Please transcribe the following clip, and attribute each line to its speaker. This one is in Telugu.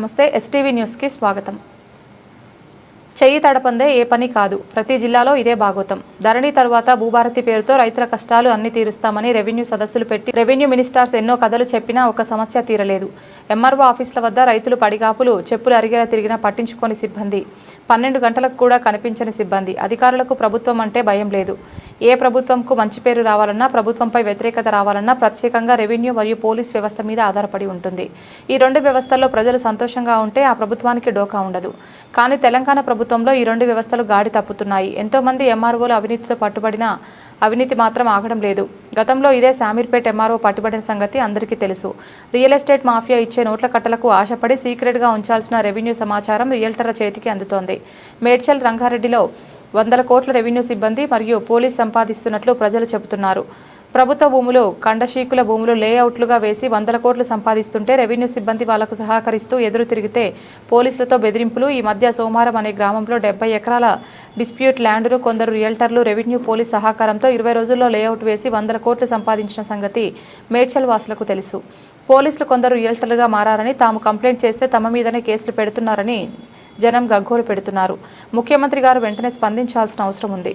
Speaker 1: నమస్తే ఎస్టీవీ న్యూస్ కి స్వాగతం. చెయ్యి తడపందే ఏ పని కాదు. ప్రతి జిల్లాలో ఇదే భాగోతం. ధరణి తర్వాత భూభారతి పేరుతో రైతుల కష్టాలు అన్ని తీరుస్తామని రెవెన్యూ సదస్సులు పెట్టి రెవెన్యూ మినిస్టర్స్ ఎన్నో కథలు చెప్పినా ఒక సమస్య తీరలేదు. ఎంఆర్ఓ ఆఫీసుల వద్ద రైతులు పడిగాపులు, చెప్పులు అరిగేలా తిరిగినా పట్టించుకోని సిబ్బంది, 12 గంటలకు కూడా కనిపించని సిబ్బంది. అధికారులకు ప్రభుత్వం అంటే భయం లేదు. ఏ ప్రభుత్వంకు మంచి పేరు రావాలన్నా, ప్రభుత్వంపై వ్యతిరేకత రావాలన్నా ప్రత్యేకంగా రెవెన్యూ మరియు పోలీస్ వ్యవస్థ మీద ఆధారపడి ఉంటుంది. ఈ రెండు వ్యవస్థల్లో ప్రజలు సంతోషంగా ఉంటే ఆ ప్రభుత్వానికి డోకా ఉండదు. కానీ తెలంగాణ ప్రభుత్వంలో ఈ రెండు వ్యవస్థలు గాడి తప్పుతున్నాయి. ఎంతోమంది ఎంఆర్ఓలు అవినీతితో పట్టుబడిన అవినీతి మాత్రం ఆగడం లేదు. గతంలో ఇదే శామీర్పేట్ ఎంఆర్ఓ పట్టుబడిన సంగతి అందరికీ తెలుసు. రియల్ ఎస్టేట్ మాఫియా ఇచ్చే నోట్ల కట్టలకు ఆశపడి సీక్రెట్గా ఉంచాల్సిన రెవెన్యూ సమాచారం రియల్టర్ల చేతికి అందుతోంది. మేడ్చల్ రంగారెడ్డిలో 100 కోట్ల రెవెన్యూ సిబ్బంది మరియు పోలీస్ సంపాదిస్తున్నట్లు ప్రజలు చెబుతున్నారు. ప్రభుత్వ భూములు, కండశీకుల భూములు లేఅవుట్లుగా వేసి 100 కోట్లు సంపాదిస్తుంటే రెవెన్యూ సిబ్బంది వాళ్లకు సహకరిస్తూ ఎదురు తిరిగితే పోలీసులతో బెదిరింపులు. ఈ మధ్య సోమారం అనే గ్రామంలో 70 ఎకరాల డిస్ప్యూట్ ల్యాండ్ను కొందరు రియల్టర్లు రెవెన్యూ పోలీస్ సహకారంతో 20 రోజుల్లో లేఅవుట్ వేసి 100 కోట్లు సంపాదించిన సంగతి మేడ్చల్ వాసులకు తెలుసు. పోలీసులు కొందరు రియల్టర్లుగా మారారని, తాము కంప్లైంట్ చేస్తే తమ మీదనే కేసులు పెడుతున్నారని జనం గగ్గోలు పెడుతున్నారు. ముఖ్యమంత్రి గారు వెంటనే స్పందించాల్సిన అవసరం ఉంది.